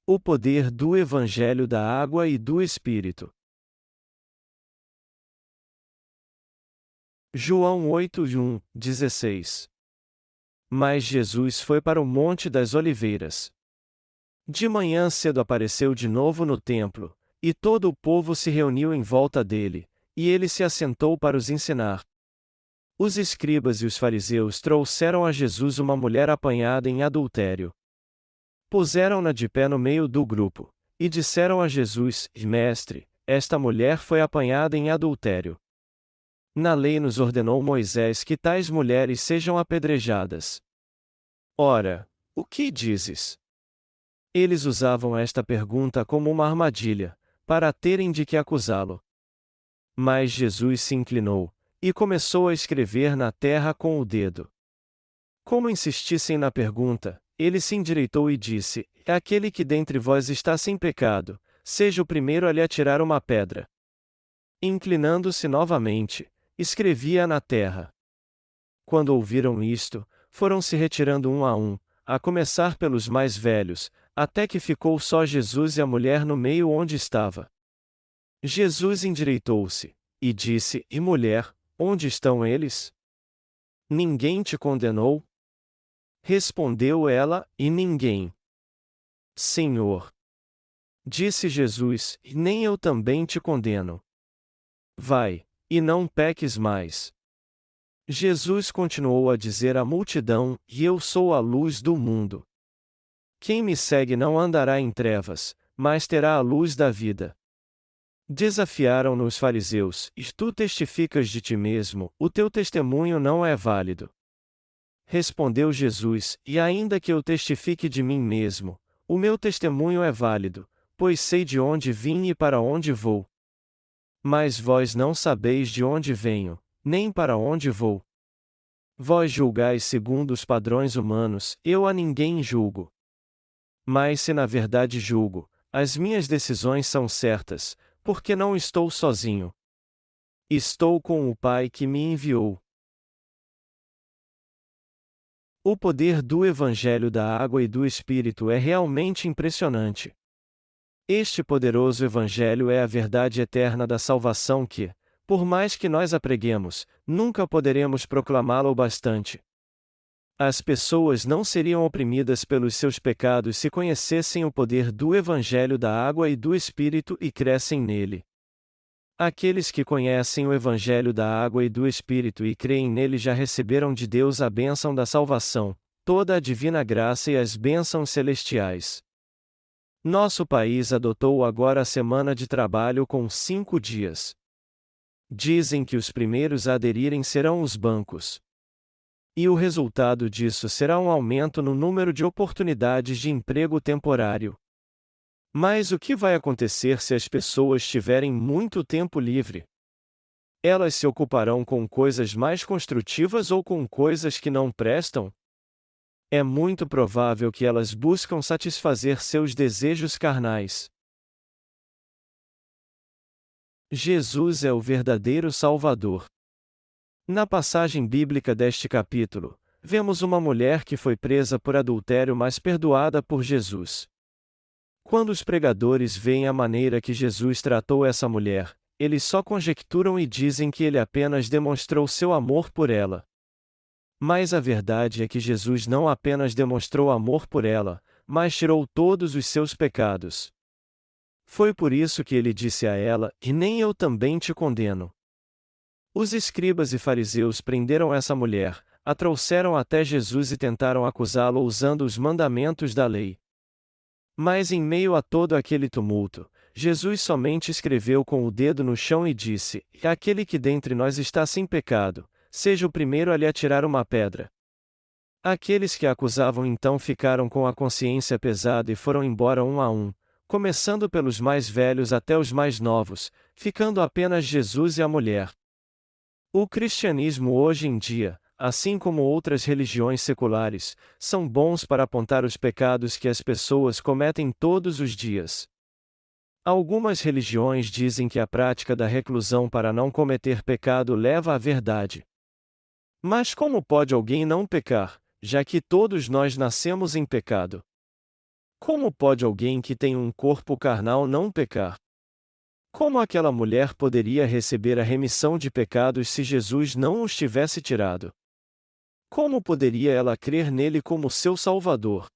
O poder do Evangelho da Água e do Espírito. João 8:1-16. Mas Jesus foi para o Monte das Oliveiras. De manhã cedo apareceu de novo no templo, e todo o povo se reuniu em volta dele, e ele se assentou para os ensinar. Os escribas e os fariseus trouxeram a Jesus uma mulher apanhada em adultério. Puseram-na de pé no meio do grupo, e disseram a Jesus: Mestre, esta mulher foi apanhada em adultério. Na lei nos ordenou Moisés que tais mulheres sejam apedrejadas. Ora, o que dizes? Eles usavam esta pergunta como uma armadilha, para terem de que acusá-lo. Mas Jesus se inclinou, e começou a escrever na terra com o dedo. Como insistissem na pergunta, ele se endireitou e disse: Aquele que dentre vós está sem pecado, seja o primeiro a lhe atirar uma pedra. Inclinando-se novamente, escrevia na terra. Quando ouviram isto, foram se retirando um, a começar pelos mais velhos, até que ficou só Jesus e a mulher no meio onde estava. Jesus endireitou-se, e disse: E mulher, onde estão eles? Ninguém te condenou? Respondeu ela: E ninguém. Senhor. Disse Jesus: Nem eu também te condeno. Vai, e não peques mais. Jesus continuou a dizer à multidão: E eu sou a luz do mundo. Quem me segue não andará em trevas, mas terá a luz da vida. Desafiaram-no os fariseus: E tu testificas de ti mesmo, o teu testemunho não é válido. Respondeu Jesus: E ainda que eu testifique de mim mesmo, o meu testemunho é válido, pois sei de onde vim e para onde vou. Mas vós não sabeis de onde venho, nem para onde vou. Vós julgais segundo os padrões humanos, eu a ninguém julgo. Mas se na verdade julgo, as minhas decisões são certas, porque não estou sozinho. Estou com o Pai que me enviou. O poder do Evangelho da Água e do Espírito é realmente impressionante. Este poderoso Evangelho é a verdade eterna da salvação que, por mais que nós a preguemos, nunca poderemos proclamá-la o bastante. As pessoas não seriam oprimidas pelos seus pecados se conhecessem o poder do Evangelho da Água e do Espírito e crescem nele. Aqueles que conhecem o Evangelho da Água e do Espírito e creem nele já receberam de Deus a bênção da salvação, toda a divina graça e as bênçãos celestiais. Nosso país adotou agora a semana de trabalho com 5 dias. Dizem que os primeiros a aderirem serão os bancos. E o resultado disso será um aumento no número de oportunidades de emprego temporário. Mas o que vai acontecer se as pessoas tiverem muito tempo livre? Elas se ocuparão com coisas mais construtivas ou com coisas que não prestam? É muito provável que elas buscam satisfazer seus desejos carnais. Jesus é o verdadeiro Salvador. Na passagem bíblica deste capítulo, vemos uma mulher que foi presa por adultério mas perdoada por Jesus. Quando os pregadores veem a maneira que Jesus tratou essa mulher, eles só conjecturam e dizem que ele apenas demonstrou seu amor por ela. Mas a verdade é que Jesus não apenas demonstrou amor por ela, mas tirou todos os seus pecados. Foi por isso que ele disse a ela: E nem eu também te condeno. Os escribas e fariseus prenderam essa mulher, a trouxeram até Jesus e tentaram acusá-lo usando os mandamentos da lei. Mas em meio a todo aquele tumulto, Jesus somente escreveu com o dedo no chão e disse: Aquele que dentre nós está sem pecado, seja o primeiro a lhe atirar uma pedra. Aqueles que a acusavam então ficaram com a consciência pesada e foram embora um a um, começando pelos mais velhos até os mais novos, ficando apenas Jesus e a mulher. O cristianismo hoje em dia, assim como outras religiões seculares, são bons para apontar os pecados que as pessoas cometem todos os dias. Algumas religiões dizem que a prática da reclusão para não cometer pecado leva à verdade. Mas como pode alguém não pecar, já que todos nós nascemos em pecado? Como pode alguém que tem um corpo carnal não pecar? Como aquela mulher poderia receber a remissão de pecados se Jesus não os tivesse tirado? Como poderia ela crer nele como seu Salvador?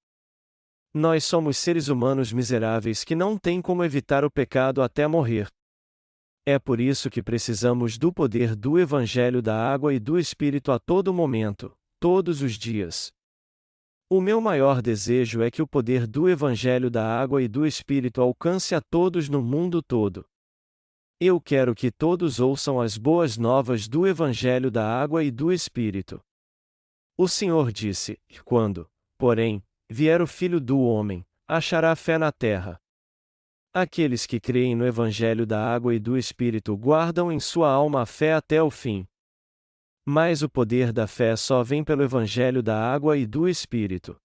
Nós somos seres humanos miseráveis que não têm como evitar o pecado até morrer. É por isso que precisamos do poder do Evangelho da Água e do Espírito a todo momento, todos os dias. O meu maior desejo é que o poder do Evangelho da Água e do Espírito alcance a todos no mundo todo. Eu quero que todos ouçam as boas novas do Evangelho da Água e do Espírito. O Senhor disse: quando, porém, vier o Filho do Homem, achará fé na terra. Aqueles que creem no Evangelho da Água e do Espírito guardam em sua alma a fé até o fim. Mas o poder da fé só vem pelo Evangelho da Água e do Espírito.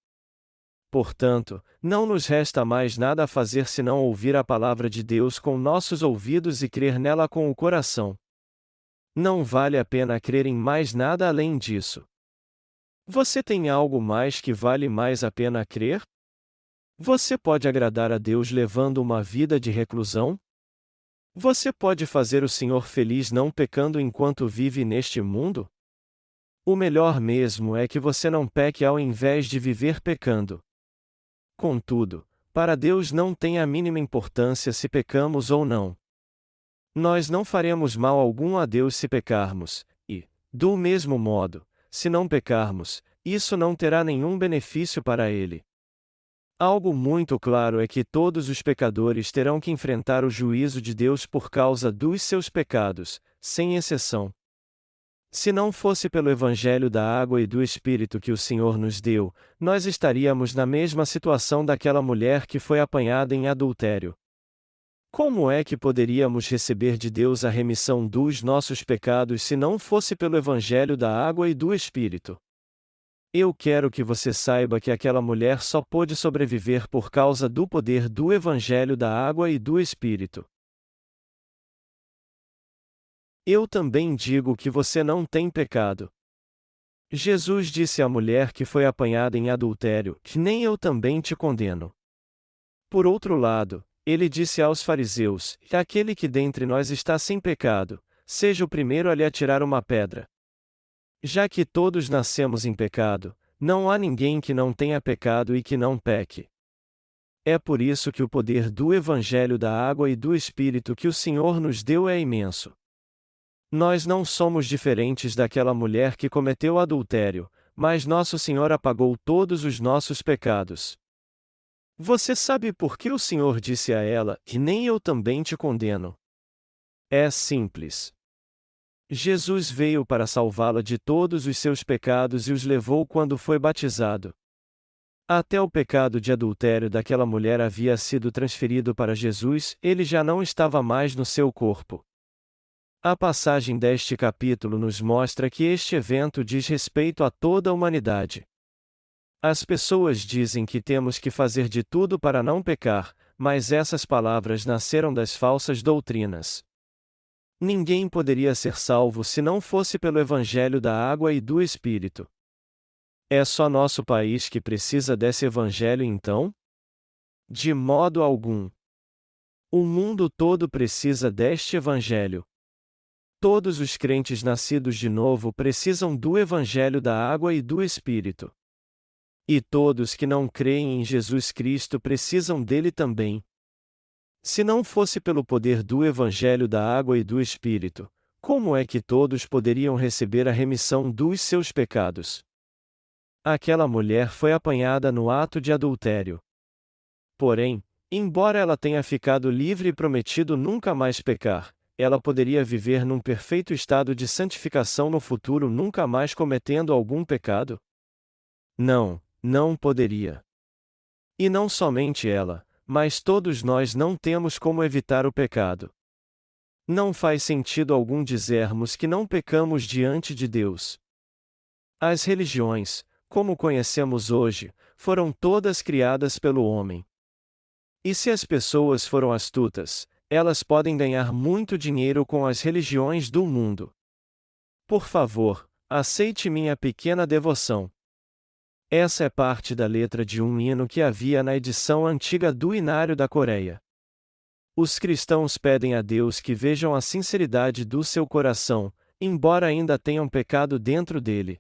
Portanto, não nos resta mais nada a fazer senão ouvir a palavra de Deus com nossos ouvidos e crer nela com o coração. Não vale a pena crer em mais nada além disso. Você tem algo mais que vale mais a pena crer? Você pode agradar a Deus levando uma vida de reclusão? Você pode fazer o Senhor feliz não pecando enquanto vive neste mundo? O melhor mesmo é que você não peque ao invés de viver pecando. Contudo, para Deus não tem a mínima importância se pecamos ou não. Nós não faremos mal algum a Deus se pecarmos, e, do mesmo modo, se não pecarmos, isso não terá nenhum benefício para Ele. Algo muito claro é que todos os pecadores terão que enfrentar o juízo de Deus por causa dos seus pecados, sem exceção. Se não fosse pelo Evangelho da Água e do Espírito que o Senhor nos deu, nós estaríamos na mesma situação daquela mulher que foi apanhada em adultério. Como é que poderíamos receber de Deus a remissão dos nossos pecados se não fosse pelo Evangelho da Água e do Espírito? Eu quero que você saiba que aquela mulher só pôde sobreviver por causa do poder do Evangelho da Água e do Espírito. Eu também digo que você não tem pecado. Jesus disse à mulher que foi apanhada em adultério: nem eu também te condeno. Por outro lado, ele disse aos fariseus: aquele que dentre nós está sem pecado, seja o primeiro a lhe atirar uma pedra. Já que todos nascemos em pecado, não há ninguém que não tenha pecado e que não peque. É por isso que o poder do Evangelho da Água e do Espírito que o Senhor nos deu é imenso. Nós não somos diferentes daquela mulher que cometeu adultério, mas nosso Senhor apagou todos os nossos pecados. Você sabe por que o Senhor disse a ela: nem eu também te condeno? É simples. Jesus veio para salvá-la de todos os seus pecados e os levou quando foi batizado. Até o pecado de adultério daquela mulher havia sido transferido para Jesus, ele já não estava mais no seu corpo. A passagem deste capítulo nos mostra que este evento diz respeito a toda a humanidade. As pessoas dizem que temos que fazer de tudo para não pecar, mas essas palavras nasceram das falsas doutrinas. Ninguém poderia ser salvo se não fosse pelo Evangelho da Água e do Espírito. É só nosso país que precisa desse Evangelho então? De modo algum. O mundo todo precisa deste Evangelho. Todos os crentes nascidos de novo precisam do Evangelho da Água e do Espírito. E todos que não creem em Jesus Cristo precisam dele também. Se não fosse pelo poder do Evangelho da Água e do Espírito, como é que todos poderiam receber a remissão dos seus pecados? Aquela mulher foi apanhada no ato de adultério. Porém, embora ela tenha ficado livre e prometido nunca mais pecar, ela poderia viver num perfeito estado de santificação no futuro, nunca mais cometendo algum pecado? Não, não poderia. E não somente ela, mas todos nós não temos como evitar o pecado. Não faz sentido algum dizermos que não pecamos diante de Deus. As religiões, como conhecemos hoje, foram todas criadas pelo homem. E se as pessoas foram astutas, elas podem ganhar muito dinheiro com as religiões do mundo. Por favor, aceite minha pequena devoção. Essa é parte da letra de um hino que havia na edição antiga do Hinário da Coreia. Os cristãos pedem a Deus que vejam a sinceridade do seu coração, embora ainda tenham pecado dentro dele.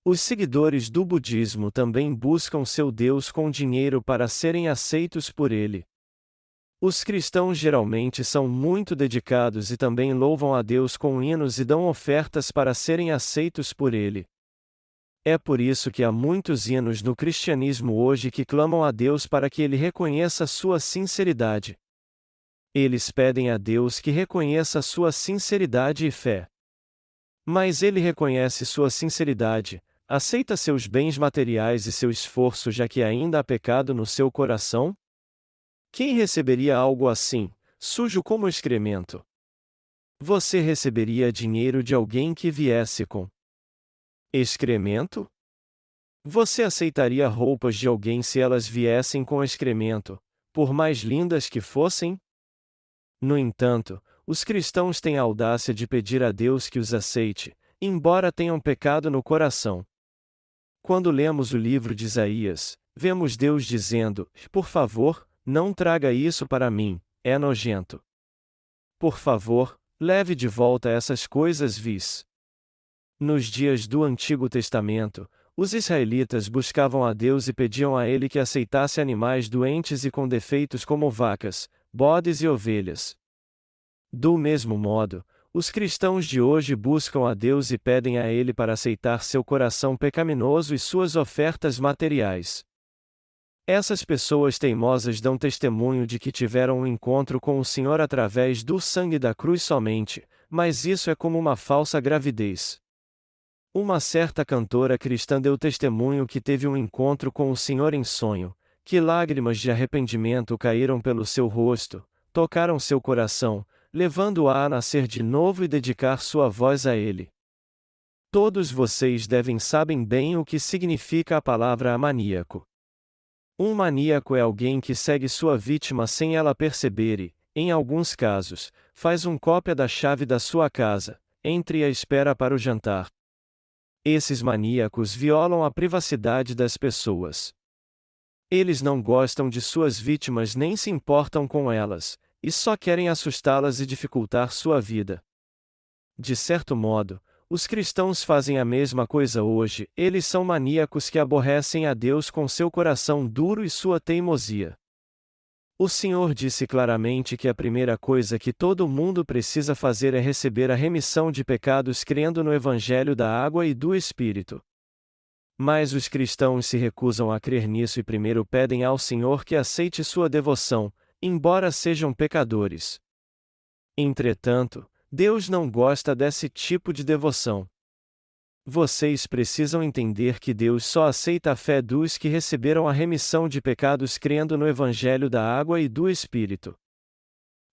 Os seguidores do budismo também buscam seu Deus com dinheiro para serem aceitos por ele. Os cristãos geralmente são muito dedicados e também louvam a Deus com hinos e dão ofertas para serem aceitos por ele. É por isso que há muitos hinos no cristianismo hoje que clamam a Deus para que ele reconheça sua sinceridade. Eles pedem a Deus que reconheça sua sinceridade e fé. Mas ele reconhece sua sinceridade, aceita seus bens materiais e seu esforço já que ainda há pecado no seu coração? Quem receberia algo assim, sujo como excremento? Você receberia dinheiro de alguém que viesse com excremento? Você aceitaria roupas de alguém se elas viessem com excremento, por mais lindas que fossem? No entanto, os cristãos têm a audácia de pedir a Deus que os aceite, embora tenham pecado no coração. Quando lemos o livro de Isaías, vemos Deus dizendo: por favor, não traga isso para mim, é nojento. Por favor, leve de volta essas coisas vis. Nos dias do Antigo Testamento, os israelitas buscavam a Deus e pediam a ele que aceitasse animais doentes e com defeitos como vacas, bodes e ovelhas. Do mesmo modo, os cristãos de hoje buscam a Deus e pedem a ele para aceitar seu coração pecaminoso e suas ofertas materiais. Essas pessoas teimosas dão testemunho de que tiveram um encontro com o Senhor através do sangue da cruz somente, mas isso é como uma falsa gravidez. Uma certa cantora cristã deu testemunho que teve um encontro com o Senhor em sonho, que lágrimas de arrependimento caíram pelo seu rosto, tocaram seu coração, levando-a a nascer de novo e dedicar sua voz a ele. Todos vocês sabem bem o que significa a palavra maníaco. Um maníaco é alguém que segue sua vítima sem ela perceber e, em alguns casos, faz cópia da chave da sua casa, entre e a espera para o jantar. Esses maníacos violam a privacidade das pessoas. Eles não gostam de suas vítimas nem se importam com elas, e só querem assustá-las e dificultar sua vida. De certo modo, os cristãos fazem a mesma coisa hoje, eles são maníacos que aborrecem a Deus com seu coração duro e sua teimosia. O Senhor disse claramente que a primeira coisa que todo mundo precisa fazer é receber a remissão de pecados crendo no Evangelho da Água e do Espírito. Mas os cristãos se recusam a crer nisso e primeiro pedem ao Senhor que aceite sua devoção, embora sejam pecadores. Entretanto, Deus não gosta desse tipo de devoção. Vocês precisam entender que Deus só aceita a fé dos que receberam a remissão de pecados crendo no Evangelho da Água e do Espírito.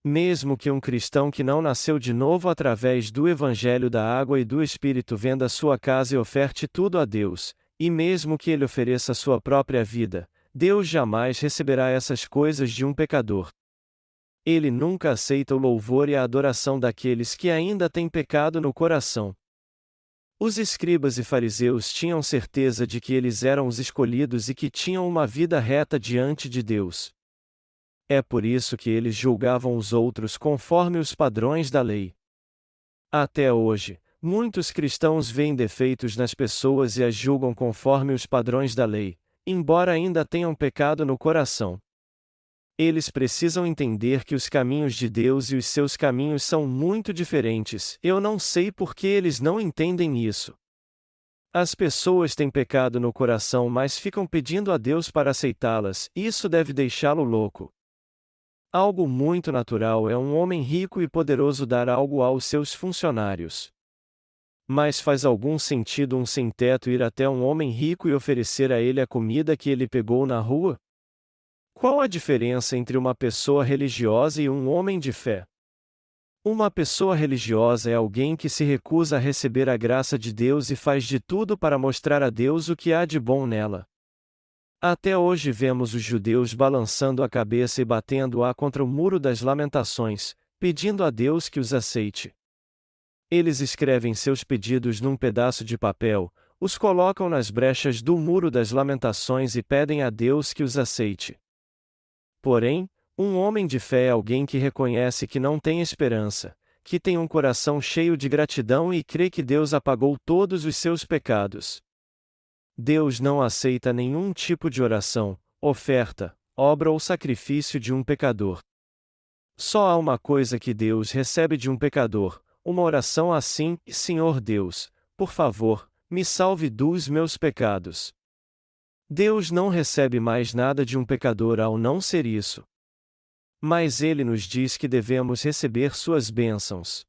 Mesmo que um cristão que não nasceu de novo através do Evangelho da Água e do Espírito venda sua casa e oferte tudo a Deus, e mesmo que ele ofereça sua própria vida, Deus jamais receberá essas coisas de um pecador. Ele nunca aceita o louvor e a adoração daqueles que ainda têm pecado no coração. Os escribas e fariseus tinham certeza de que eles eram os escolhidos e que tinham uma vida reta diante de Deus. É por isso que eles julgavam os outros conforme os padrões da lei. Até hoje, muitos cristãos veem defeitos nas pessoas e as julgam conforme os padrões da lei, embora ainda tenham pecado no coração. Eles precisam entender que os caminhos de Deus e os seus caminhos são muito diferentes. Eu não sei por que eles não entendem isso. As pessoas têm pecado no coração, mas ficam pedindo a Deus para aceitá-las, e isso deve deixá-lo louco. Algo muito natural é um homem rico e poderoso dar algo aos seus funcionários. Mas faz algum sentido um sem-teto ir até um homem rico e oferecer a ele a comida que ele pegou na rua? Qual a diferença entre uma pessoa religiosa e um homem de fé? Uma pessoa religiosa é alguém que se recusa a receber a graça de Deus e faz de tudo para mostrar a Deus o que há de bom nela. Até hoje vemos os judeus balançando a cabeça e batendo-a contra o muro das lamentações, pedindo a Deus que os aceite. Eles escrevem seus pedidos num pedaço de papel, os colocam nas brechas do muro das lamentações e pedem a Deus que os aceite. Porém, um homem de fé é alguém que reconhece que não tem esperança, que tem um coração cheio de gratidão e crê que Deus apagou todos os seus pecados. Deus não aceita nenhum tipo de oração, oferta, obra ou sacrifício de um pecador. Só há uma coisa que Deus recebe de um pecador: uma oração assim: Senhor Deus, por favor, me salve dos meus pecados. Deus não recebe mais nada de um pecador ao não ser isso. Mas ele nos diz que devemos receber suas bênçãos.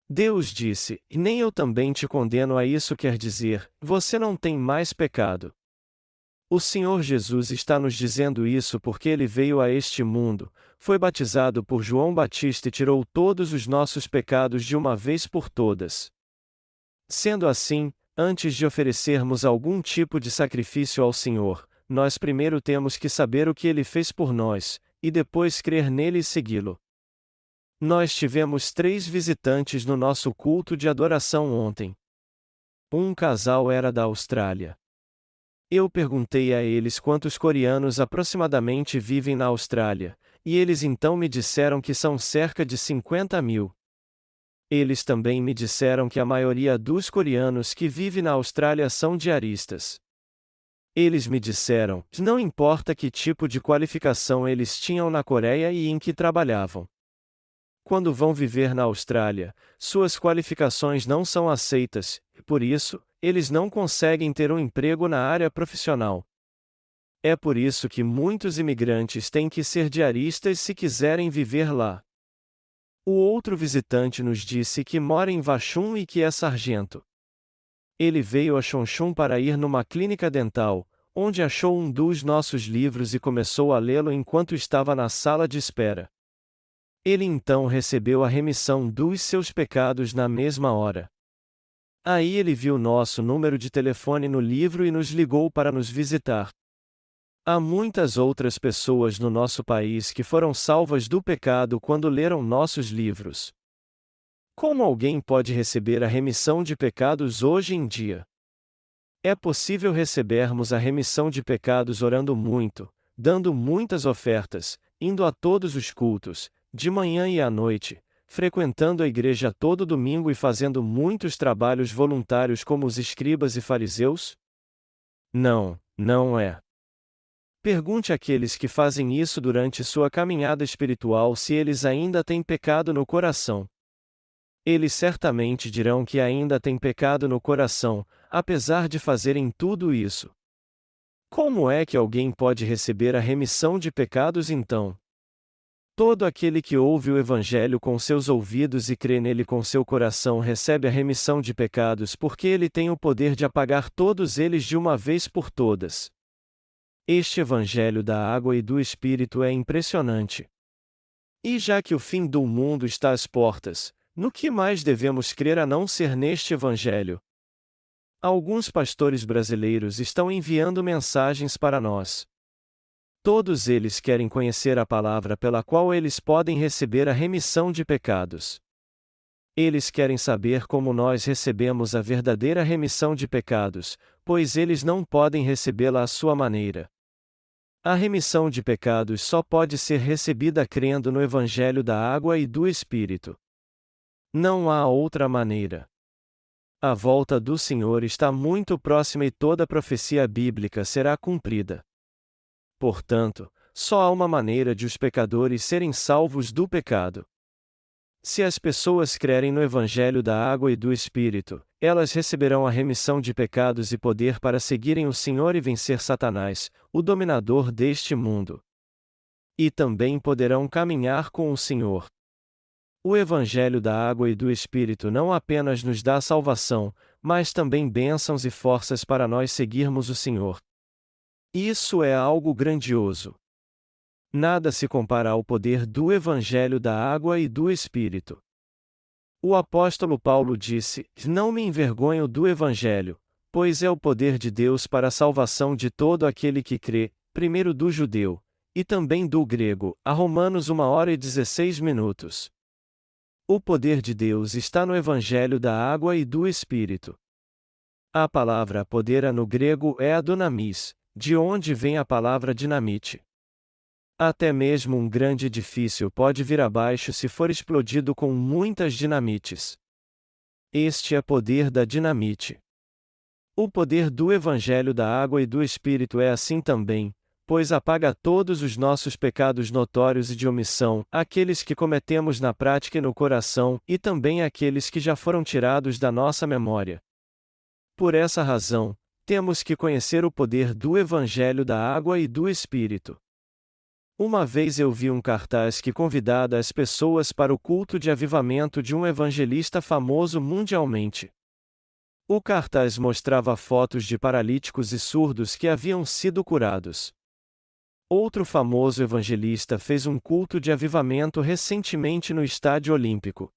Deus disse: nem eu também te condeno a isso, quer dizer, você não tem mais pecado. O Senhor Jesus está nos dizendo isso porque ele veio a este mundo, foi batizado por João Batista e tirou todos os nossos pecados de uma vez por todas. Sendo assim, antes de oferecermos algum tipo de sacrifício ao Senhor, nós primeiro temos que saber o que ele fez por nós, e depois crer nele e segui-lo. Nós tivemos 3 visitantes no nosso culto de adoração ontem. Um casal era da Austrália. Eu perguntei a eles quantos coreanos aproximadamente vivem na Austrália, e eles então me disseram que são cerca de 50.000. Eles também me disseram que a maioria dos coreanos que vive na Austrália são diaristas. Eles me disseram, não importa que tipo de qualificação eles tinham na Coreia e em que trabalhavam. Quando vão viver na Austrália, suas qualificações não são aceitas, e por isso, eles não conseguem ter um emprego na área profissional. É por isso que muitos imigrantes têm que ser diaristas se quiserem viver lá. O outro visitante nos disse que mora em Vachon e que é sargento. Ele veio a Chonchon para ir numa clínica dental, onde achou um dos nossos livros e começou a lê-lo enquanto estava na sala de espera. Ele então recebeu a remissão dos seus pecados na mesma hora. Aí ele viu nosso número de telefone no livro e nos ligou para nos visitar. Há muitas outras pessoas no nosso país que foram salvas do pecado quando leram nossos livros. Como alguém pode receber a remissão de pecados hoje em dia? É possível recebermos a remissão de pecados orando muito, dando muitas ofertas, indo a todos os cultos, de manhã e à noite, frequentando a igreja todo domingo e fazendo muitos trabalhos voluntários como os escribas e fariseus? Não, não é. Pergunte àqueles que fazem isso durante sua caminhada espiritual se eles ainda têm pecado no coração. Eles certamente dirão que ainda têm pecado no coração, apesar de fazerem tudo isso. Como é que alguém pode receber a remissão de pecados então? Todo aquele que ouve o Evangelho com seus ouvidos e crê nele com seu coração recebe a remissão de pecados porque ele tem o poder de apagar todos eles de uma vez por todas. Este Evangelho da água e do Espírito é impressionante. E já que o fim do mundo está às portas, no que mais devemos crer a não ser neste Evangelho? Alguns pastores brasileiros estão enviando mensagens para nós. Todos eles querem conhecer a palavra pela qual eles podem receber a remissão de pecados. Eles querem saber como nós recebemos a verdadeira remissão de pecados, pois eles não podem recebê-la à sua maneira. A remissão de pecados só pode ser recebida crendo no Evangelho da água e do Espírito. Não há outra maneira. A volta do Senhor está muito próxima e toda a profecia bíblica será cumprida. Portanto, só há uma maneira de os pecadores serem salvos do pecado. Se as pessoas crerem no Evangelho da água e do Espírito, elas receberão a remissão de pecados e poder para seguirem o Senhor e vencer Satanás, o dominador deste mundo. E também poderão caminhar com o Senhor. O Evangelho da água e do Espírito não apenas nos dá salvação, mas também bênçãos e forças para nós seguirmos o Senhor. Isso é algo grandioso. Nada se compara ao poder do Evangelho da água e do Espírito. O apóstolo Paulo disse: não me envergonho do Evangelho, pois é o poder de Deus para a salvação de todo aquele que crê, primeiro do judeu, e também do grego. A Romanos 1h16. O poder de Deus está no Evangelho da água e do Espírito. A palavra poder no grego é a dunamis, de onde vem a palavra dinamite. Até mesmo um grande edifício pode vir abaixo se for explodido com muitas dinamites. Este é poder da dinamite. O poder do Evangelho da Água e do Espírito é assim também, pois apaga todos os nossos pecados notórios e de omissão, aqueles que cometemos na prática e no coração, e também aqueles que já foram tirados da nossa memória. Por essa razão, temos que conhecer o poder do Evangelho da Água e do Espírito. Uma vez eu vi um cartaz que convidava as pessoas para o culto de avivamento de um evangelista famoso mundialmente. O cartaz mostrava fotos de paralíticos e surdos que haviam sido curados. Outro famoso evangelista fez um culto de avivamento recentemente no Estádio Olímpico.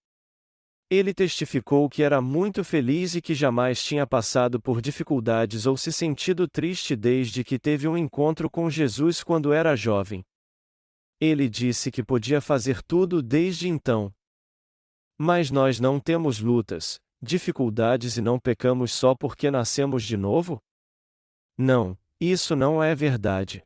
Ele testificou que era muito feliz e que jamais tinha passado por dificuldades ou se sentido triste desde que teve um encontro com Jesus quando era jovem. Ele disse que podia fazer tudo desde então. Mas nós não temos lutas, dificuldades e não pecamos só porque nascemos de novo? Não, isso não é verdade.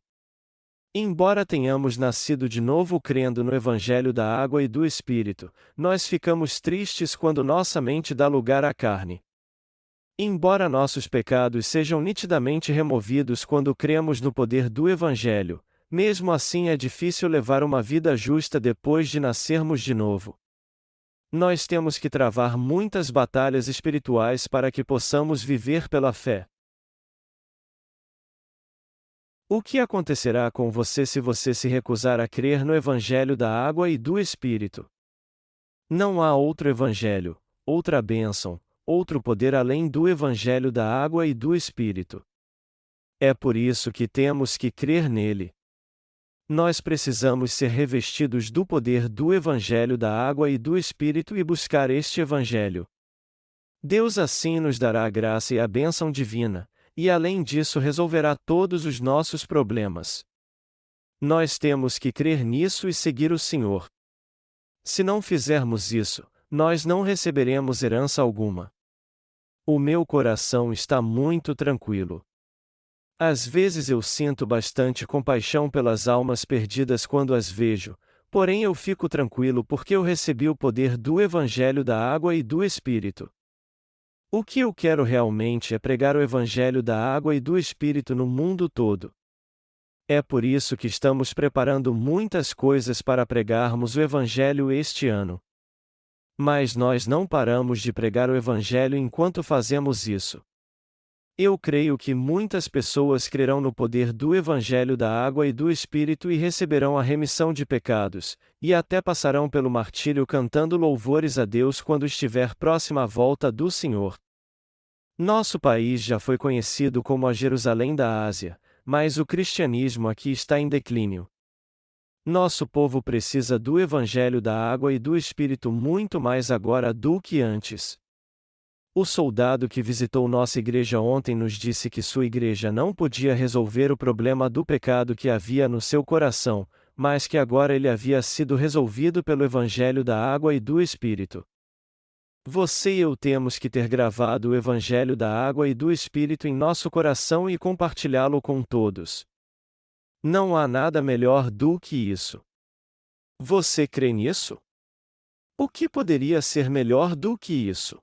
Embora tenhamos nascido de novo crendo no Evangelho da Água e do Espírito, nós ficamos tristes quando nossa mente dá lugar à carne. Embora nossos pecados sejam nitidamente removidos quando cremos no poder do Evangelho, mesmo assim é difícil levar uma vida justa depois de nascermos de novo. Nós temos que travar muitas batalhas espirituais para que possamos viver pela fé. O que acontecerá com você se você se recusar a crer no Evangelho da Água e do Espírito? Não há outro Evangelho, outra bênção, outro poder além do Evangelho da Água e do Espírito. É por isso que temos que crer nele. Nós precisamos ser revestidos do poder do Evangelho da Água e do Espírito e buscar este Evangelho. Deus assim nos dará a graça e a bênção divina, e além disso resolverá todos os nossos problemas. Nós temos que crer nisso e seguir o Senhor. Se não fizermos isso, nós não receberemos herança alguma. O meu coração está muito tranquilo. Às vezes eu sinto bastante compaixão pelas almas perdidas quando as vejo, porém eu fico tranquilo porque eu recebi o poder do Evangelho da Água e do Espírito. O que eu quero realmente é pregar o Evangelho da Água e do Espírito no mundo todo. É por isso que estamos preparando muitas coisas para pregarmos o Evangelho este ano. Mas nós não paramos de pregar o Evangelho enquanto fazemos isso. Eu creio que muitas pessoas crerão no poder do Evangelho da Água e do Espírito e receberão a remissão de pecados, e até passarão pelo martírio cantando louvores a Deus quando estiver próxima à volta do Senhor. Nosso país já foi conhecido como a Jerusalém da Ásia, mas o cristianismo aqui está em declínio. Nosso povo precisa do Evangelho da Água e do Espírito muito mais agora do que antes. O soldado que visitou nossa igreja ontem nos disse que sua igreja não podia resolver o problema do pecado que havia no seu coração, mas que agora ele havia sido resolvido pelo Evangelho da Água e do Espírito. Você e eu temos que ter gravado o Evangelho da Água e do Espírito em nosso coração e compartilhá-lo com todos. Não há nada melhor do que isso. Você crê nisso? O que poderia ser melhor do que isso?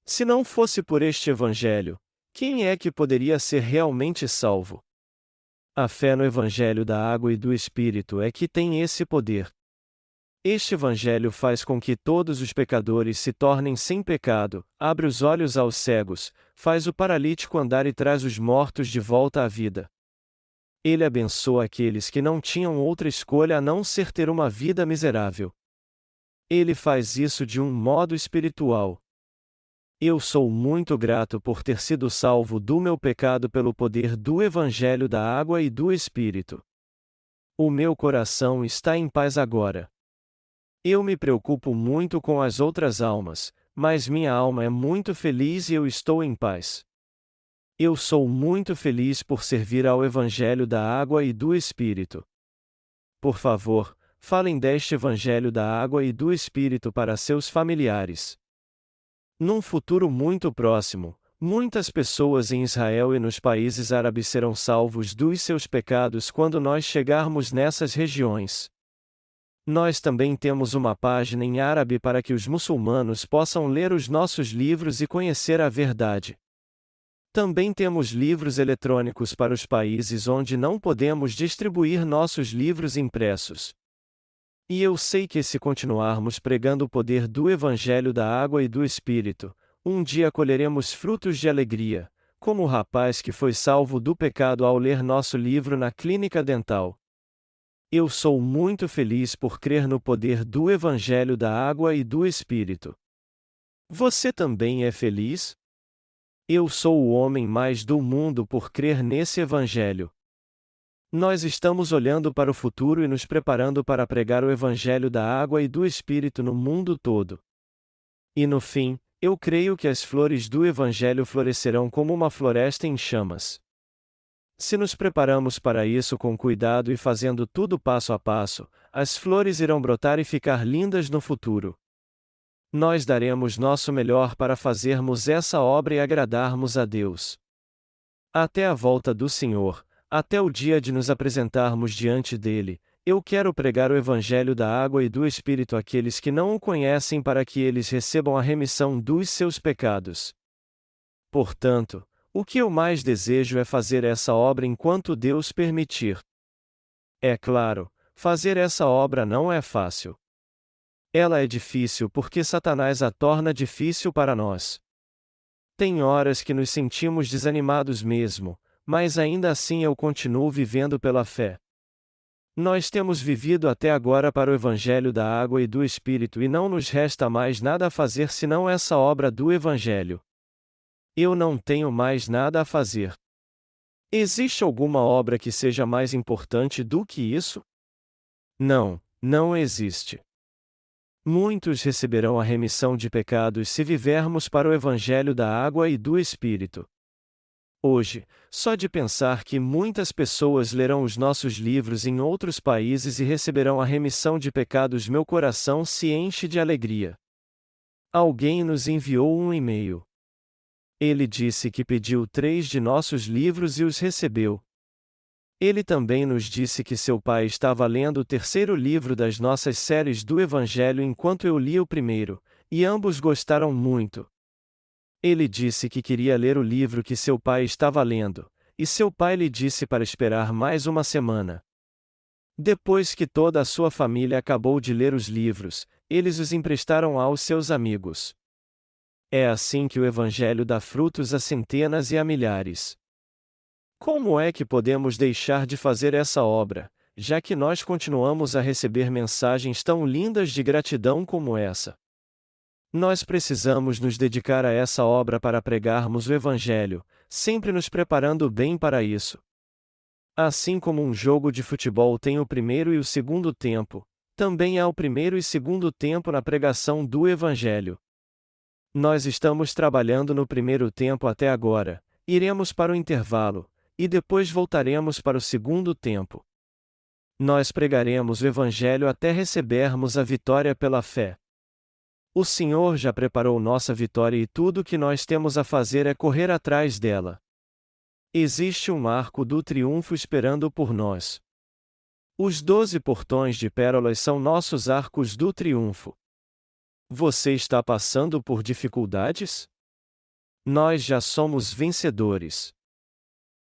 Se não fosse por este Evangelho, quem é que poderia ser realmente salvo? A fé no Evangelho da Água e do Espírito é que tem esse poder. Este Evangelho faz com que todos os pecadores se tornem sem pecado, abre os olhos aos cegos, faz o paralítico andar e traz os mortos de volta à vida. Ele abençoa aqueles que não tinham outra escolha a não ser ter uma vida miserável. Ele faz isso de um modo espiritual. Eu sou muito grato por ter sido salvo do meu pecado pelo poder do Evangelho da Água e do Espírito. O meu coração está em paz agora. Eu me preocupo muito com as outras almas, mas minha alma é muito feliz e eu estou em paz. Eu sou muito feliz por servir ao Evangelho da Água e do Espírito. Por favor, falem deste Evangelho da Água e do Espírito para seus familiares. Num futuro muito próximo, Muitas pessoas em Israel e nos países árabes serão salvos dos seus pecados quando nós chegarmos nessas regiões. Nós também temos uma página em árabe para que os muçulmanos possam ler os nossos livros e conhecer a verdade. Também temos livros eletrônicos para os países onde não podemos distribuir nossos livros impressos. E eu sei que se continuarmos pregando o poder do Evangelho da Água e do Espírito, um dia colheremos frutos de alegria, como o rapaz que foi salvo do pecado ao ler nosso livro na clínica dental. Eu sou muito feliz por crer no poder do Evangelho da Água e do Espírito. Você também é feliz? Eu sou o homem mais do mundo por crer nesse Evangelho. Nós estamos olhando para o futuro e nos preparando para pregar o Evangelho da Água e do Espírito no mundo todo. E no fim, eu creio que as flores do Evangelho florescerão como uma floresta em chamas. Se nos preparamos para isso com cuidado e fazendo tudo passo a passo, as flores irão brotar e ficar lindas no futuro. Nós daremos nosso melhor para fazermos essa obra e agradarmos a Deus. Até a volta do Senhor, até o dia de nos apresentarmos diante dele, eu quero pregar o Evangelho da Água e do Espírito àqueles que não o conhecem para que eles recebam a remissão dos seus pecados. Portanto, o que eu mais desejo é fazer essa obra enquanto Deus permitir. É claro, fazer essa obra não é fácil. Ela é difícil porque Satanás a torna difícil para nós. Tem horas que nos sentimos desanimados mesmo, mas ainda assim eu continuo vivendo pela fé. Nós temos vivido até agora para o Evangelho da Água e do Espírito e não nos resta mais nada a fazer senão essa obra do Evangelho. Eu não tenho mais nada a fazer. Existe alguma obra que seja mais importante do que isso? Não, não existe. Muitos receberão a remissão de pecados se vivermos para o Evangelho da Água e do Espírito. Hoje, só de pensar que muitas pessoas lerão os nossos livros em outros países e receberão a remissão de pecados, meu coração se enche de alegria. Alguém nos enviou um e-mail. Ele disse que pediu 3 de nossos livros e os recebeu. Ele também nos disse que seu pai estava lendo o 3º livro das nossas séries do Evangelho enquanto eu lia o primeiro, e ambos gostaram muito. Ele disse que queria ler o livro que seu pai estava lendo, e seu pai lhe disse para esperar mais uma semana. Depois que toda a sua família acabou de ler os livros, eles os emprestaram aos seus amigos. É assim que o Evangelho dá frutos a centenas e a milhares. Como é que podemos deixar de fazer essa obra, já que nós continuamos a receber mensagens tão lindas de gratidão como essa? Nós precisamos nos dedicar a essa obra para pregarmos o Evangelho, sempre nos preparando bem para isso. Assim como um jogo de futebol tem o primeiro e o segundo tempo, também há o primeiro e segundo tempo na pregação do Evangelho. Nós estamos trabalhando no primeiro tempo até agora, iremos para o intervalo, e depois voltaremos para o segundo tempo. Nós pregaremos o Evangelho até recebermos a vitória pela fé. O Senhor já preparou nossa vitória e tudo o que nós temos a fazer é correr atrás dela. Existe um arco do triunfo esperando por nós. Os 12 portões de pérolas são nossos arcos do triunfo. Você está passando por dificuldades? Nós já somos vencedores.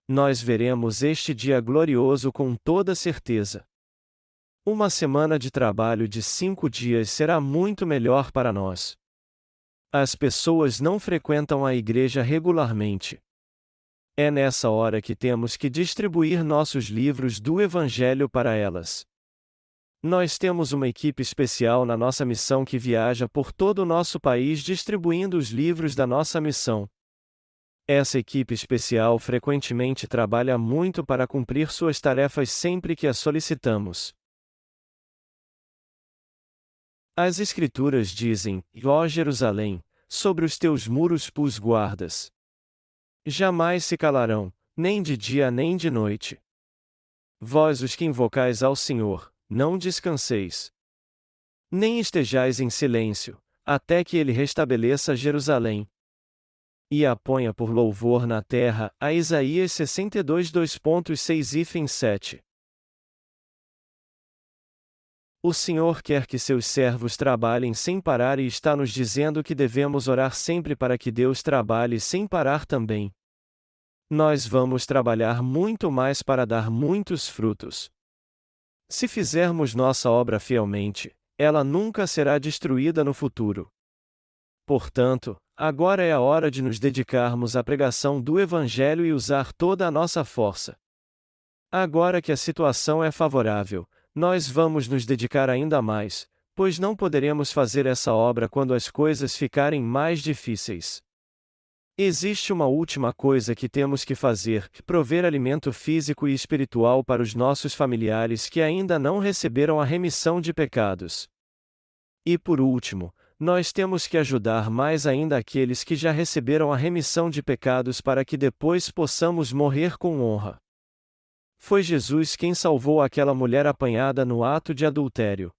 Nós veremos este dia glorioso com toda certeza. Uma semana de trabalho de 5 dias será muito melhor para nós. As pessoas não frequentam a igreja regularmente. É nessa hora que temos que distribuir nossos livros do Evangelho para elas. Nós temos uma equipe especial na nossa missão que viaja por todo o nosso país distribuindo os livros da nossa missão. Essa equipe especial frequentemente trabalha muito para cumprir suas tarefas sempre que a solicitamos. As Escrituras dizem: ó Jerusalém, sobre os teus muros pus guardas. Jamais se calarão, nem de dia nem de noite. Vós os que invocais ao Senhor, não descanseis. Nem estejais em silêncio, até que ele restabeleça Jerusalém. e a ponha por louvor na terra. A Isaías 62 2.6-7. O Senhor quer que seus servos trabalhem sem parar e está nos dizendo que devemos orar sempre para que Deus trabalhe sem parar também. Nós vamos trabalhar muito mais para dar muitos frutos. Se fizermos nossa obra fielmente, ela nunca será destruída no futuro. Portanto, agora é a hora de nos dedicarmos à pregação do Evangelho e usar toda a nossa força. Agora que a situação é favorável, nós vamos nos dedicar ainda mais, pois não poderemos fazer essa obra quando as coisas ficarem mais difíceis. Existe uma última coisa que temos que fazer: prover alimento físico e espiritual para os nossos familiares que ainda não receberam a remissão de pecados. E por último, nós temos que ajudar mais ainda aqueles que já receberam a remissão de pecados para que depois possamos morrer com honra. Foi Jesus quem salvou aquela mulher apanhada no ato de adultério.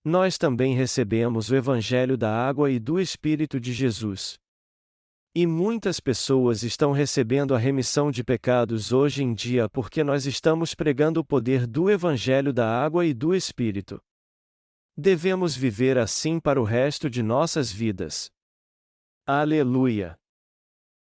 Nós também recebemos o Evangelho da água e do Espírito de Jesus. E muitas pessoas estão recebendo a remissão de pecados hoje em dia porque nós estamos pregando o poder do Evangelho da água e do Espírito. Devemos viver assim para o resto de nossas vidas. Aleluia!